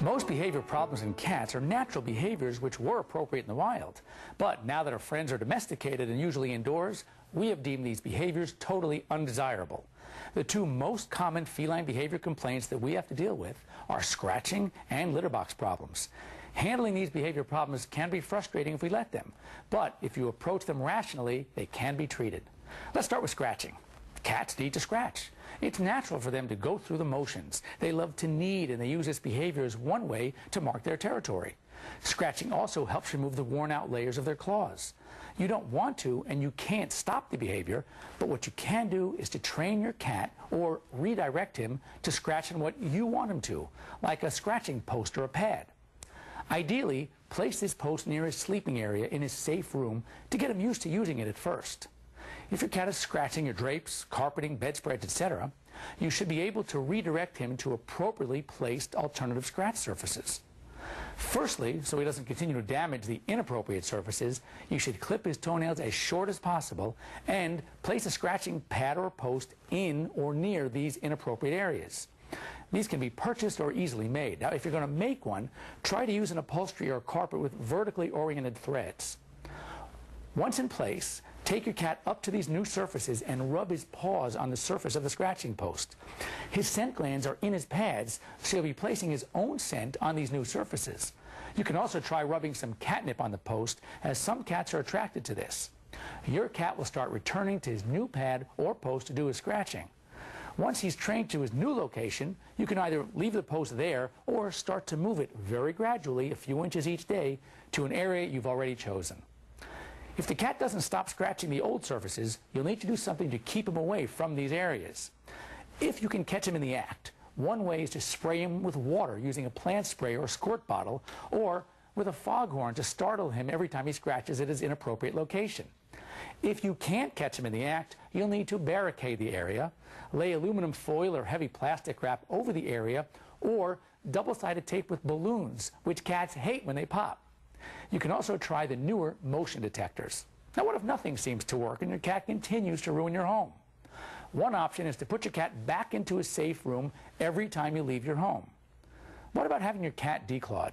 Most behavior problems in cats are natural behaviors which were appropriate in the wild. But now that our friends are domesticated and usually indoors, we have deemed these behaviors totally undesirable. The two most common feline behavior complaints that we have to deal with are scratching and litter box problems. Handling these behavior problems can be frustrating if we let them, but if you approach them rationally, they can be treated. Let's start with scratching. Cats need to scratch. It's natural for them to go through the motions. They love to knead, and they use this behavior as one way to mark their territory. Scratching also helps remove the worn-out layers of their claws. You don't want to, and you can't stop the behavior, but what you can do is to train your cat or redirect him to scratch on what you want him to, like a scratching post or a pad. Ideally, place this post near his sleeping area in his safe room to get him used to using it at first. If your cat is scratching your drapes, carpeting, bedspreads, etc., you should be able to redirect him to appropriately placed alternative scratch surfaces. Firstly, so he doesn't continue to damage the inappropriate surfaces, you should clip his toenails as short as possible and place a scratching pad or post in or near these inappropriate areas. These can be purchased or easily made. Now, if you're going to make one, try to use an upholstery or carpet with vertically oriented threads. Once in place, take your cat up to these new surfaces and rub his paws on the surface of the scratching post. His scent glands are in his pads, so he'll be placing his own scent on these new surfaces. You can also try rubbing some catnip on the post, as some cats are attracted to this. Your cat will start returning to his new pad or post to do his scratching. Once he's trained to his new location, you can either leave the post there or start to move it very gradually, a few inches each day, to an area you've already chosen. If the cat doesn't stop scratching the old surfaces, you'll need to do something to keep him away from these areas. If you can catch him in the act, one way is to spray him with water using a plant spray or squirt bottle, or with a foghorn to startle him every time he scratches at his inappropriate location. If you can't catch him in the act, you'll need to barricade the area, lay aluminum foil or heavy plastic wrap over the area, or double-sided tape with balloons, which cats hate when they pop. You can also try the newer motion detectors. Now, what if nothing seems to work and your cat continues to ruin your home? One option is to put your cat back into a safe room every time you leave your home. What about having your cat declawed?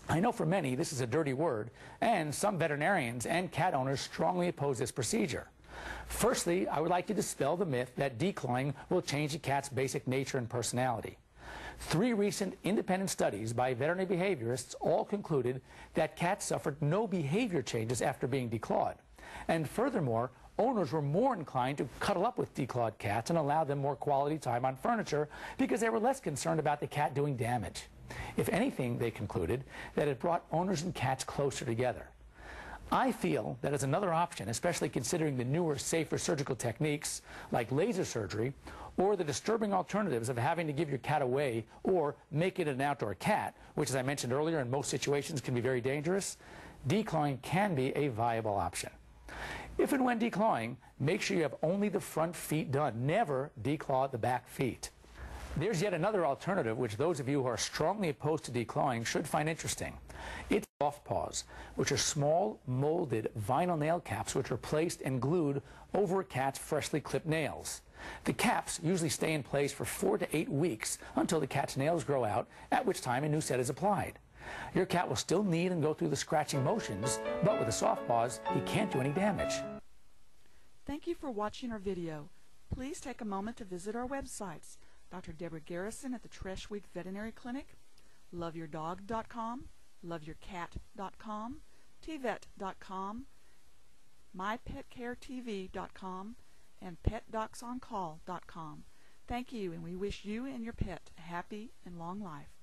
I know for many this is a dirty word, and some veterinarians and cat owners strongly oppose this procedure. Firstly, I would like to dispel the myth that declawing will change a cat's basic nature and personality. 3 recent independent studies by veterinary behaviorists all concluded that cats suffered no behavior changes after being declawed. And furthermore, owners were more inclined to cuddle up with declawed cats and allow them more quality time on furniture because they were less concerned about the cat doing damage. If anything, they concluded that it brought owners and cats closer together. I feel that as another option, especially considering the newer, safer surgical techniques like laser surgery, or the disturbing alternatives of having to give your cat away or make it an outdoor cat, which, as I mentioned earlier, in most situations can be very dangerous, declawing can be a viable option. If and when declawing, make sure you have only the front feet done. Never declaw the back feet. There's yet another alternative which those of you who are strongly opposed to declawing should find interesting. It's soft paws, which are small, molded vinyl nail caps which are placed and glued over a cat's freshly clipped nails. The caps usually stay in place for 4 to 8 weeks until the cat's nails grow out, at which time a new set is applied. Your cat will still knead and go through the scratching motions, but with the soft paws, he can't do any damage. Thank you for watching our video. Please take a moment to visit our websites. Dr. Deborah Garrison at the Treshweek Veterinary Clinic, loveyourdog.com, loveyourcat.com, tvet.com, mypetcaretv.com, and petdocsoncall.com. Thank you, and we wish you and your pet a happy and long life.